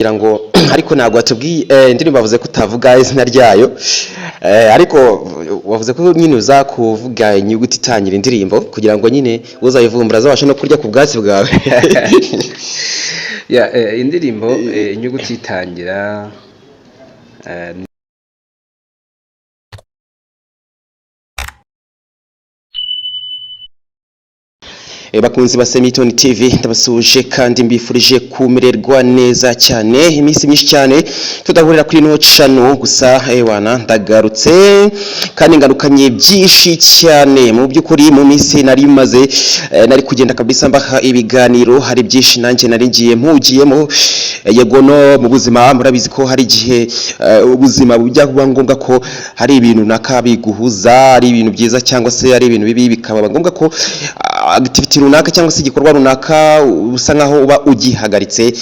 kugira ngo ariko ntabwo watubwiye indirimbo bavuze ko utavuga izina ryayo ariko wavuze ko nyine uza kuvuga inyuguti itangira indirimbo kugira ngo nyine uzayivumbura azabashe no kurya ku bwatsi bwawe. indirimbo inyuguti itangira bakunzi ba Semitoni TV ndabasuje kandi mbifurije kumererwa neza cyane iminsi myinshi cyane tudahurira kuri no channel gusa wana ndagarutse kandi ngarukanye byinshi cyane mu byukuri mu minsi nari maze nari kugenda kabisa mbaha ibiganiro hari byinshi nanjye nari ngiye mpugiyemo yego no mu buzima murabizi ko hari gihe ubuzima bujya kuba ngombwa ko hari ibintu nakabiguhuza ari ibintu byiza cyangwa se ari ibintu bibi bikaba ngombwa ko activity runaka cyangwa se igikorwa runaka usa nkaho uba ugihagaritse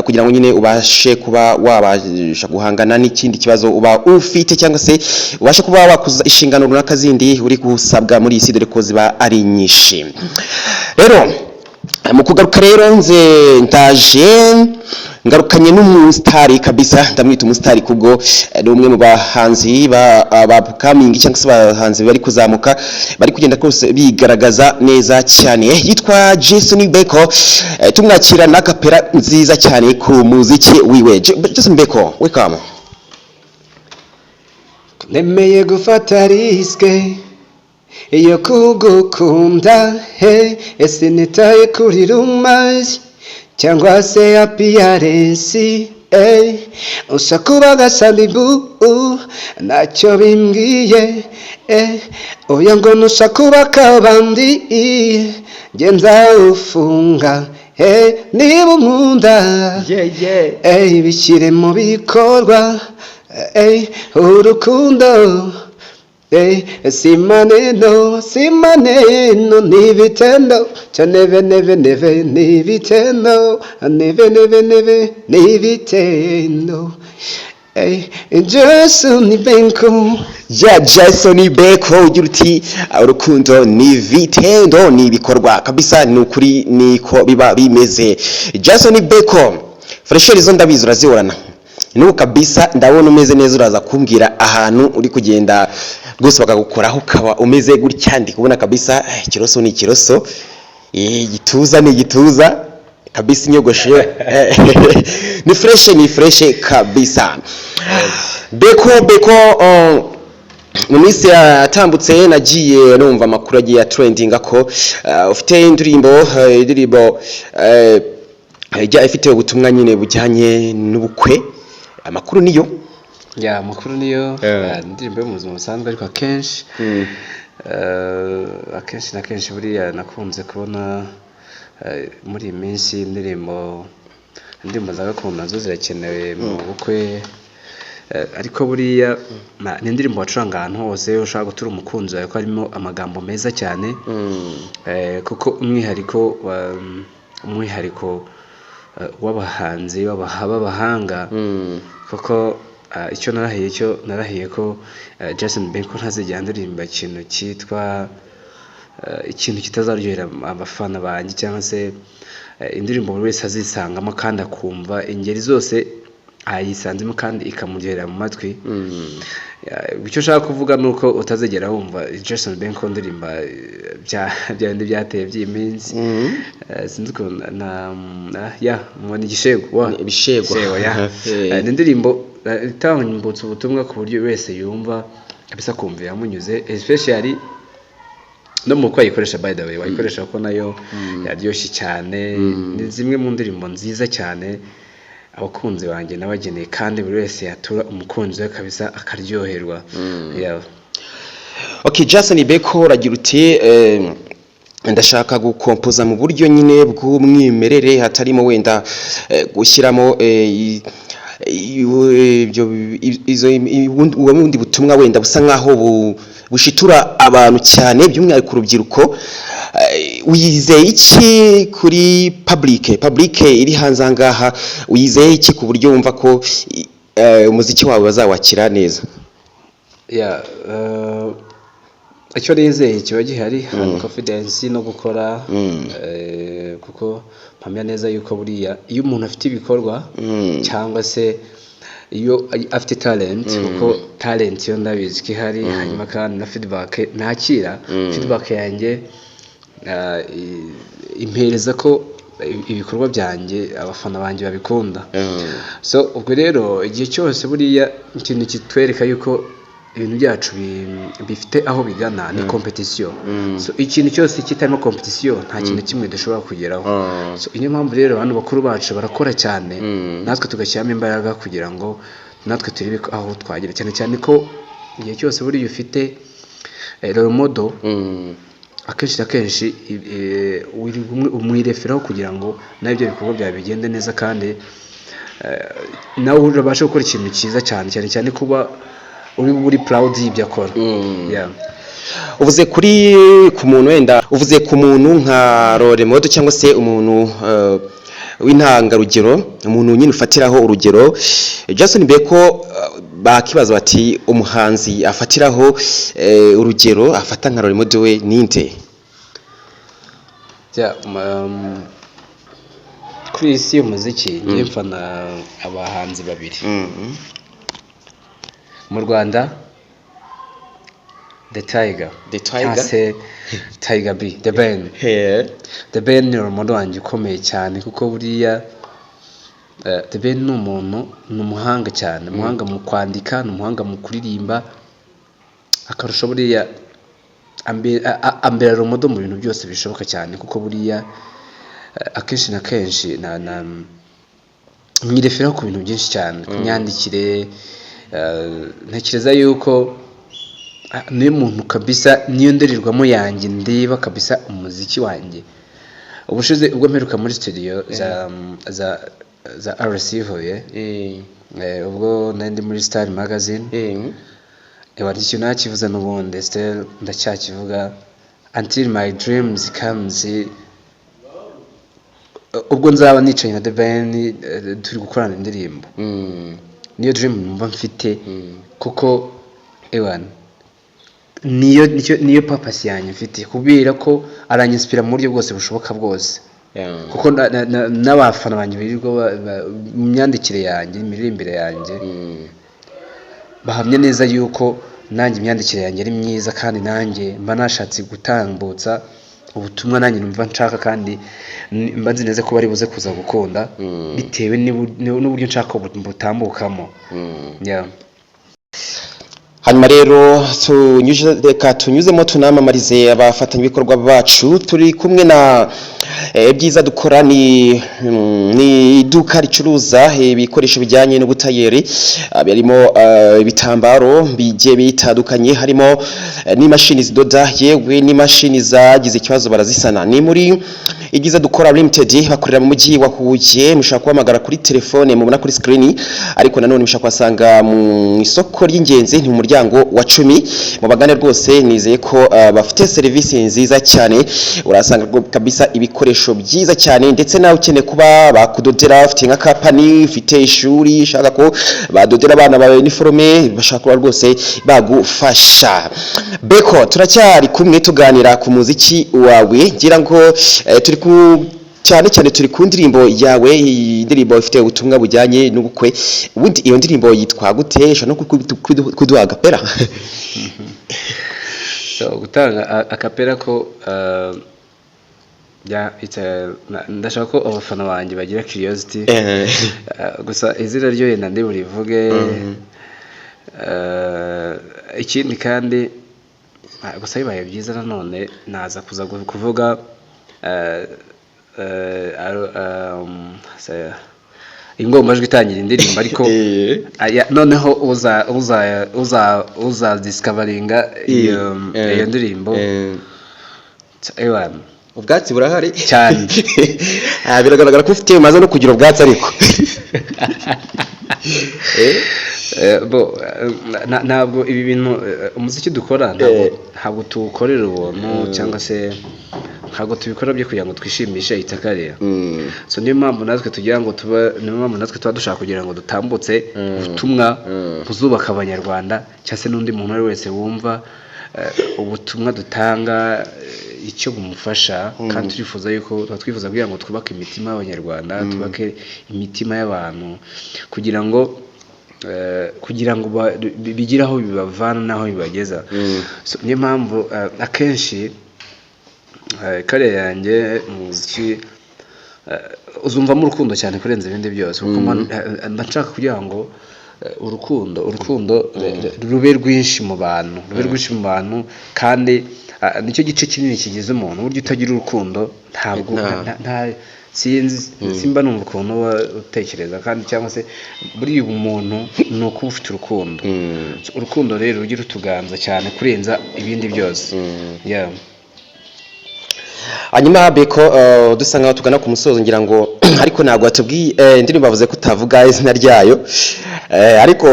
kugira ngo nyine ubashe kuba wabasha guhangana n'ikindi kibazo uba ufite cyangwa se ubashe kuba wakuza inshingano runaka zindi uri gusabwa muri isi dore ko ziba ari nyinshi. Rero mu kugaruka rero ndaje ngarukanye n'umusitari kabisa ndamwita umusitari kubwo ni umwe mu bahanzi ba coming cyangwa se bahanzi bari kuzamuka bari kugenda kose bigaragaza neza cyane yitwa Benko tumwakira na kapera nziza cyane ku muziki wiwe. Benko welcome. Nemeye gufata riske iyo kugukunda ese nitaye kuri rumazi cyangwa se appearance usakuba gasandibu nacyo bimbwiye oya ngo nusakuba kabandi genza ufunga niba unkunda bishyire mu bikorwa urukundo simaneno nibitendo cha neve nibitendo neve nibitendo Jason Benko Jason Benko ugira uti urukundo ni vitendo ni bikorwa kabisa ni ukuri niko biba bimeze. Jason Benko fresheri zo ndabizi uraziorana nuko kabisa ndabona umeze neza uraza kumbwira ahantu uri kugenda rwose bakagukoraho ukaba umeze gutya ndi kubona kabisa ikiroso ni ikiroso igituza ni igituza kabisa inyogoshe ni fresh kabisa. Benko mu minsi yatambutse nagiye numva amakuru agiye ya trending ako ufite indirimbo ifite ubutumwa nyine bujyanye n'ubukwe amakuru niyo amakuru niyo indirimbo yo mu buzima busanzwe ariko akenshi na kenshi buriya nakunze kubona muri iyi minsi indirimbo za gakondo nazo zirakenewe mu bukwe ariko buriya ni indirimbo wacuranga ahantu hose ushaka gutura umukunzi wawe ko harimo amagambo meza cyane kuko umwihariko w'abahanzi b'abahanga kuko icyo narahiye ko Jason Benko ntazigera ndirimba ikintu cyitwa ikintu kitazaryohera abafana banjye cyangwa se indirimbo buri wese azisangamo kandi akumva ingeri zose ayisanzemo kandi ikamuryohera mu matwi. Icyo ushaka kuvuga nuko utazegera wumva Jason Benko ndirimba byandi byateye by'iminsi sinzi ko mwani gishego ni indirimbo itambutse ubutumwa ku buryo wese yumva kabisa kumva yamunyuze especially no mu kwayikoresha by the way wayikoresha ko nayo yaryoshye cyane ni zimwe mu ndirimbo nziza cyane abakunzi banjye nabageneye kandi buri wese yatura umukunzi we kabisa akaryoherwa. Okay, Jason Benko ragira uti ndashaka gukompoza mu buryo nyine bw'umwimerere hatarimo wenda gushyiramo ubundi butumwa wenda busa nkaho bushitura abantu cyane by'umwihariko urubyiruko. Uyizeye iki kuri public iri hanze ngaha uyizeye iki ku buryo wumva ko umuziki wawe bazawakira neza? icyo nizeye kiba gihari hari confidence no gukora kuko mpamya neza yuko buriya iyo umuntu afite ibikorwa cyangwa se iyo afite talent kuko talent yo ndabizi ko ihari hanyuma kandi na feedback nakira feedback yanjye impereza ko ibikorwa byanjye abafana banjye babikunda so ubwo rero igihe cyose buriya ikintu kitwereka yuko ibintu byacu bifite aho bigana ni competition so ikintu cyose kitarimo competition nta kintu kimwe dushobora kugeraho so niyo mpamvu rero abantu bakuru bacu barakora cyane natwe tugashyiramo imbaraga kugira ngo natwe turebe aho twagera cyane cyane ko igihe cyose buriya ufite role model akenshi umwireferaho kugira ngo nawe ibyo bikorwa byawe bigende neza kandi nawe urabasha gukora ikintu cyiza cyane cyane kuba uri proud y'ibyo akora uvuze ku muntu wenda uvuze ku muntu nka role model cyangwa se umuntu w'intangarugero umuntu nyine ufatiraho urugero Jason Benko bakibaza bati umuhanzi afatiraho urugero afata nka role model we ninde kuri isi y'umuziki njye mfana abahanzi babiri mu Rwanda The Tiger Tiger B The Ben ni umuntu wanjye ukomeye cyane kuko buriya The Ben ni umuntu ni umuhanga cyane umuhanga mu kwandika ni umuhanga mu kuririmba akarusha buriya ambera rumodo mu bintu byose bishoboka cyane kuko buriya akenshi na kenshi mwireferaho ku bintu byinshi cyane kunyandikire ntekereza yuko niyo muntu kabisa niyo nderirwamo yanjye ndeba kabisa umuziki wanjye ubushize ubwo mperuka muri studio za Asohoye ubwo nandi muri Star Magazine icyo nakivuze n'ubundi still ndacyakivuga until my dreams comes ubwo nzaba nicaye na The Ben turi gukorana indirimbo niyo dream mba mfite kuko niyo purpose yanjye mfite kubera ko aranyinspira mu buryo bwose bushoboka bwose kuko n'abafana banjye birirwa mu myandikire yanjye imiririmbire yanjye bahamya neza yuko nanjye imyandikire yanjye ari myiza kandi nanjye mba nashatse gutambutsa ubutumwa nanjye numva nshaka kandi mba nzi neza ko bari buze kuza gukunda bitewe n'uburyo nshaka butambukamo hanyuma rero tunyuzemo tunamamarize abafatanyabikorwa bacu turi kumwe na byiza dukora ni iduka ricuruza ibikoresho bijyanye n'ubutayeri harimo ibitambaro bigiye bitandukanye harimo n'imashini zidoda yewe n'imashini zagize ikibazo barazisana ni muri ibyiza dukora limited bakorera mu mujyi wa Huye mushaka kuhamagara kuri telefone mubona kuri screen ariko nanone mushaka kwasanga mu isoko ry'ingenzi ni mu muryango wa 10 mu bagane rwose nizeye ko bafite service nziza cyane urasanga kabisa ibikoresho byiza cyane ndetse nawe ukeneye kuba bakudodera ufite nka company ufite ishuri shaka ko badodera abana bawe uniforme bashaka rwose bagufasha Benko turacyari kumwe tuganira ku muziki wawe ngira ngo turi cyane turi ku ndirimbo yawe indirimbo ifite ubutumwa bujyanye n'ubukwe ubundi iyo ndirimbo yitwa gute no kuduha agapera so gutanga akapera ko ndashaka ko abafana banjye bagira curiosity gusa izina ryo yenda ndi burivuge ikindi kandi gusa bibaye byiza nanone naza kuza kuvuga ingombajwi itangira indirimbo ariko noneho uza discoveringa iyo ndirimbo ubwatsi burahari cyane biragaragara ko ufite maze no kugira ubwatsi ariko ntabwo ibi bintu umuziki dukora ntabwo tuwukorera ubuntu cyangwa se ntabwo tubikora byo kugira ngo twishimishe itakariya so niyo mpamvu natwe tugira ngo tuba dushaka kugira ngo dutambutse ubutumwa buzubaka abanyarwanda cyangwa se n'undi muntu wese wumva ubutumwa dutanga icyo bumufasha kandi turifuza yuko twifuza kugira ngo twubake imitima y'abanyarwanda twubake imitima y'abantu kugira ngo bigire aho bibavana n'aho bibageza. Niyo mpamvu akenshi kare yanjye umuziki uzumvamo urukundo cyane kurenza ibindi byose kuko mba nshaka kugira ngo urukundo rube rwinshi mu bantu kandi nicyo gice kinini kigize umuntu. Uburyo utagira urukundo ntabwo simba numva ukuntu utekereza kandi cyangwa se buri umuntu ni uko ufite urukundo rero rugira utuganza cyane kurenza ibindi byose. Hanyuma Benko dusa nkaho tugana ku musozo ngira ngo ariko ntabwo watubwiye indirimbo bavuze ko utavuga izina ryayo ariko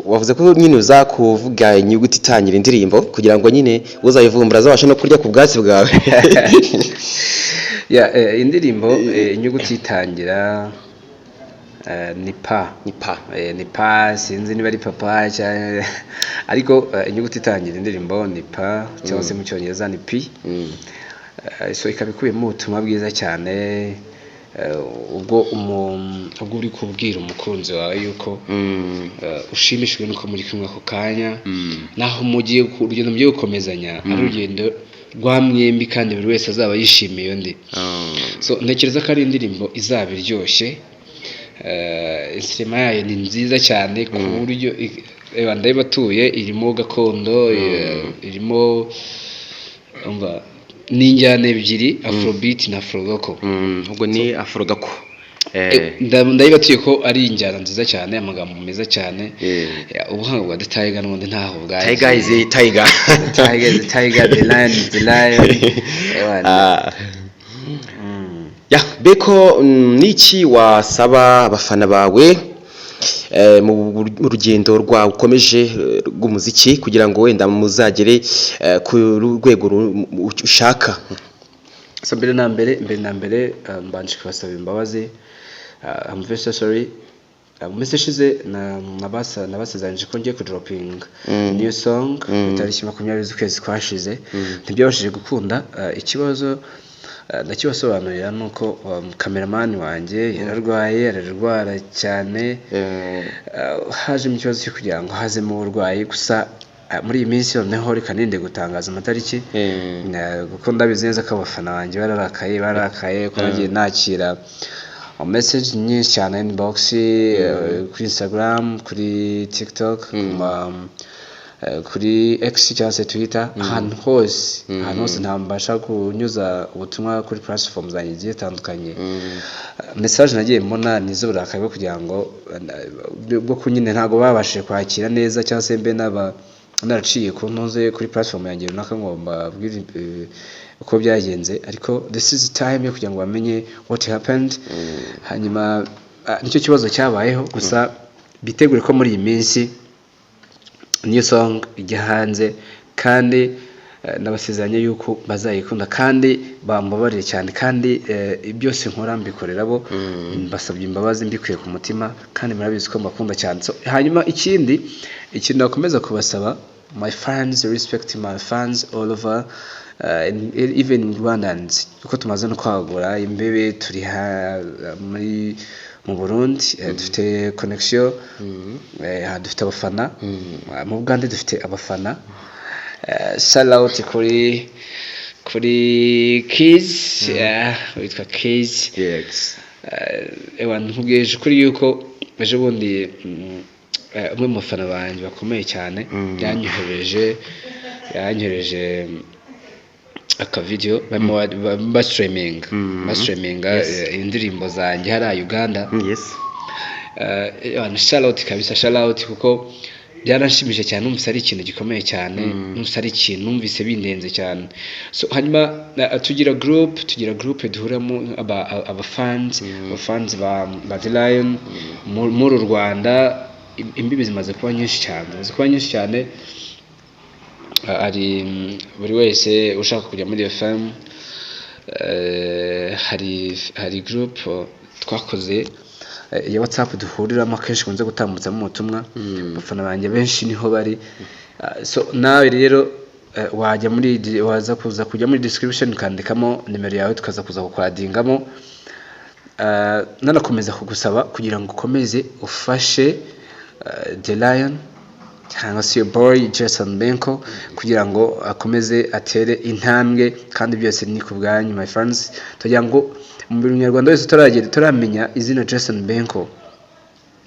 wavuze ko nyine uza kuvuga inyuguti itangira indirimbo kugira ngo nyine uzayivumbura azabashe no kurya ku bwatsi bwawe. Indirimbo inyuguti itangira ni pa sinzi niba ari papa cyane ariko inyuguti itangira indirimbo ni pa cyangwa se mu cyongereza ni pi. So ikabikubiyemo ubutumwa bwiza cyane ubwo uri kubwira umukunzi wawe yuko ushimishijwe nuko muri kumwe ako kanya naho mugiye urugendo mugiye gukomezanya ari urugendo rwa mwembi kandi buri wese azaba yishimiye undi. So ntekereza ko ari indirimbo izaba iryoshye, instruma yayo ni nziza cyane ku buryo ndayibatuye irimo gakondo irimo ni injyana ebyiri afrobeat na afrogako. Ubwo ni afrogako ndayibatuye ko ari injyana nziza cyane amagambo meza cyane ubuhanga bwa Tiger n'ubundi ntaho bwaje. Tiger the lion Benko niki wasaba abafana bawe mu rugendo rwa ukomeje rw'umuziki kugira ngo wenda muzagere ku rwego ushaka? So mbere na mbere mbanje kubasaba imbabazi. I'm very sorry. Meseshize nabasezeranyije ko ngiye kudroping new song itariki 20 z'ukwezi kwashize ntibyabashije gukunda. Ikibazo ndakibasobanurira nuko cameraman wanjye yararwaye ararwara cyane haje mu kibazo cyo kugira ngo hazemo uburwayi gusa muri iyi minsi noneho reka ninde gutangaza amatariki kuko ndabizi neza ko abafana banjye bararakaye ko nagiye nakira message nyinshi cyane inbox kuri Instagram kuri TikTok kuri X cyangwa se Twitter ahantu hose ntambasha kunyuza ubutumwa kuri platform zanjye zitandukanye. Message nagiye mbona nizo burakaye kugira ngo bwo kunyine ntago babashije kwakira neza cyangwa se mbe naraciye ku ntoze kuri platform yanjye runaka ngomba bwira uko byagenze ariko this is time yo kugira ngo bamenye what happened. Hanyuma nicyo kibazo cyabayeho gusa bitegure ko muri iyi minsi new song ijya hanze kandi nabasezeranye yuko bazayikunda kandi bambabarire cyane kandi byose nkora mbikorera bo mbasabye imbabazi mbikuye ku mutima kandi murabizi ko mbakunda cyane. So hanyuma ikindi nakomeza kubasaba my fans, respect my fans all over even in Rwandans uko tumaze no kwagura imbebe turi mu Burundi dufite connection dufite abafana mu Bugande dufite abafana. Shout out kuri Kids witwa Kids nkubwiye kuri yuko ejo bundi umwe mu bafana banjye bakomeye cyane yanyohereje aka video ba streaming indirimbo zanjye hari Uganda. Shout out kabisa, shout out kuko byaranshimije cyane numvise ari ikintu gikomeye cyane numvise ari ikintu numvise bindenze cyane. So hanyuma tugira group duhuramo abafans ba The Lion mu Rwanda. Imbibi zimaze kuba nyinshi cyane ari buri wese ushaka kujya muri FM hari group twakoze ya WhatsApp duhuriramo kenshi kunze gutambutsa mu butumwa abafana banjye benshi niho bari. So nawe rero wajya muri waza kuza kujya muri description ukandikamo nimero yawe tukaza kuza kukwadingamo. Nanakomeza kugusaba kugira ngo ukomeze ufashe The Lion cyangwa se your boy Jason Benko kugira ngo akomeze atere intambwe, kandi byose ni ku bwanyu my friends. Tugira ngo mu Nyarwanda wese turamenya izina Jason Benko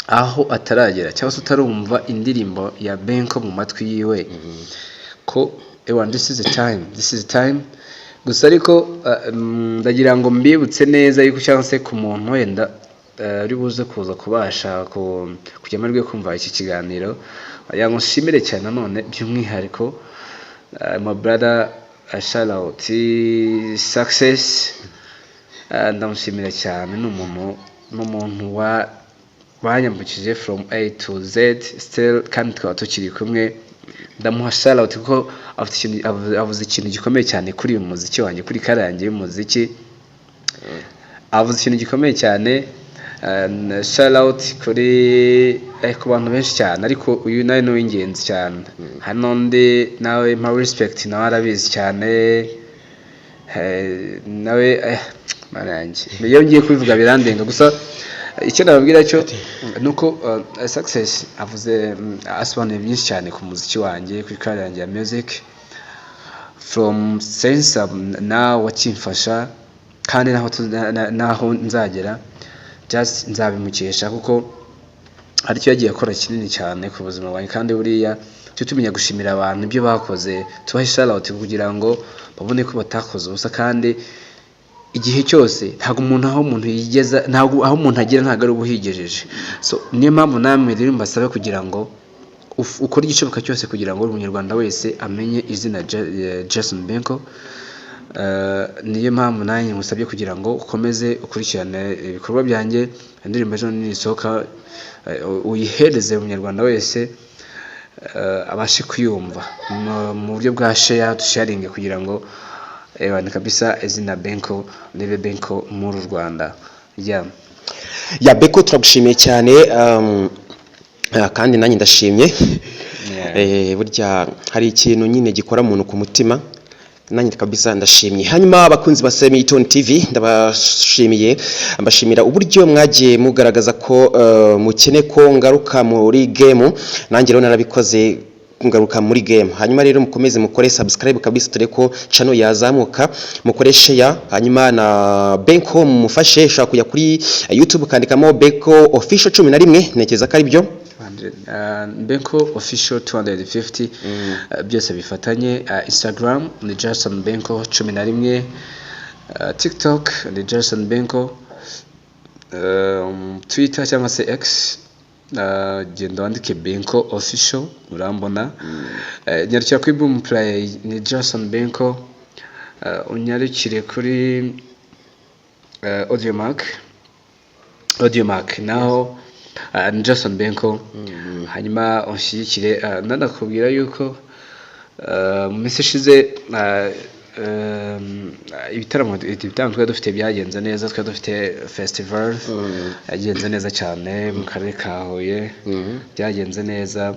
aho ataragera cyangwa se utarumva indirimbo ya Benko mu matwi yiwe ko this is the time. Gusa ariko ndagira ngo mbibutse neza yuko cyangwa se ku muntu wenda uri buze kuza kubasha kujya amahirwe kumva iki kiganiro, kugira ngo nshimire cyane nanone by'umwihariko my brother shout out success. Ndamushimira cyane, n'umuntu wanyambukije from A to Z still, kandi twaba tukiri kumwe. Ndamuha shout out kuko avuze ikintu gikomeye cyane kuri uyu muziki wanjye, kuri karange y'umuziki. Avuze ikintu gikomeye cyane. Shout out kuri ku bantu benshi cyane, ariko uyu nawe ni uw'ingenzi cyane. Hano ndi nawe my respect, nawe arabizi cyane. Nawe marange iyo ngiye kubivuga birandenga. Gusa icyo nababwira cyo nuko success asobanuye byinshi cyane ku muziki wanjye, kuri career yanjye ya music from sense now wakimfasha, kandi naho nzagera just nzabimukesha kuko hari icyo yagiye akora kinini cyane ku buzima bwanjye. Kandi buriya cyo tumenya gushimira abantu ibyo bakoze, tubahe shout out kugira ngo babone ko batakoze ubusa. Kandi igihe cyose ntago umuntu aho umuntu yigeza, ntago aho umuntu agera ntago ari ubuhigejeje. So niyo mpamvu namwe rero mbasabe kugira ngo ukora igishoboka cyose kugira ngo umunyarwanda wese amenye izina Jason Benko. Niyo mpamvu nanjye musabye kugira ngo ukomeze ukurikirane ibikorwa byanjye, indirimbo ejo nisohoka uyihereze umunyarwanda wese abashe kuyumva mu buryo bwa sharing kugira ngo ni kabisa izina Benko nibe Benko muri Rwanda. Ya Benko turagushimiye cyane, kandi nanjye ndashimye. Burya hari ikintu nyine gikora umuntu ku mutima, nanjye kabisa ndashimye. Hanyuma abakunzi ba Semiton TV ndabashimiye, mbashimira uburyo mwagiye mugaragaza ko mukene ko ngaruka muri game. Nanjye rero narabikoze ngaruka muri game. Hanyuma rero mukomeze mukore subscribe kabisa, tore ko channel yazamuka, mukore share. Hanyuma na Benko mumufashe, shaka kuya kuri YouTube kandikamo Benko official 11, nekeza ko ari byo Benko official 250. Byose bifatanye. Instagram ni Jason Benko 11, TikTok ni Jason Benko, Twitter cyangwa se X genda wandike Benko official urambona. Nyarukira kuri Boom Play ni Jason Benko, unyarukire kuri Audiomack naho ni Jason Benko. Hanyuma unshyigikire. Ndakubwira yuko mu minsi ishize ibitaramo twari dufite byagenze neza. Twari dufite festival yagenze neza cyane mu karere ka Huye, byagenze neza.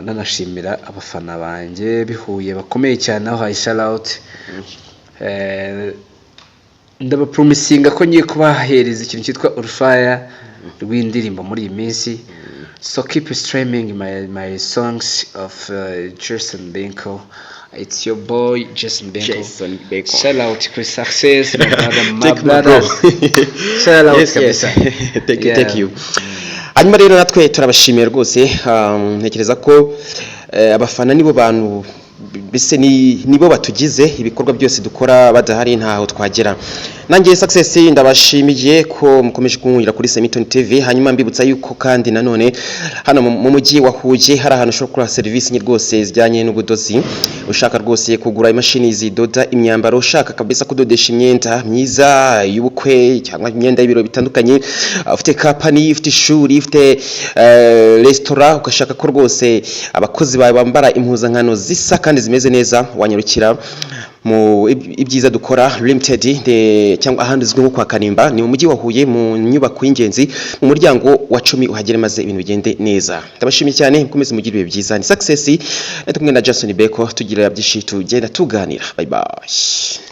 Nanashimira abafana banjye bihuye bakomeye cyane, aho hayi shout out. Ndabapromisinga ko ngiye kubahereza ikintu cyitwa Urfire rw'indirimbo muri iyi minsi. So keep streaming my songs of Jason Benko. It's your boy Jason Benko. Shout out to success, my brother. Shout out kabisa. Thank you. Hanyuma rero natwe turabashimiye rwose. Ntekereza ko abafana nibo bantu bise nibo batugize ibikorwa byose dukora, badahari ntaho twagera. Nanjye success ndabashimiye ko mukomeje kunkurira kuri Semiton TV. Hanyuma mbibutsa yuko kandi nanone hano mu mujyi wa Huye hari ahantu ushobora gukora service rwose zijyanye n'ubudozi. Ushaka rwose kugura imashini zidoda imyambaro, ushaka kabisa kudodesha imyenda myiza y'ubukwe cyangwa imyenda y'ibiro bitandukanye, ufite company, ufite ishuri, ufite restaurant, ugashaka ko rwose abakozi bawe bambara impuzankano zisa kandi zimeze neza, wanyarukira mu ibyiza dukora limited cyangwa ahandi zwi nko kwa Kanimba ni mu mujyi wa Huye mu nyubako y'ingenzi mu muryango wa 10 uhagere maze ibintu bigende neza. Ndabashimiye cyane mukomeze mugire ibihe byiza ni success tumwe na Jason Benko tugira byinshi tugenda tuganira. Bye bye.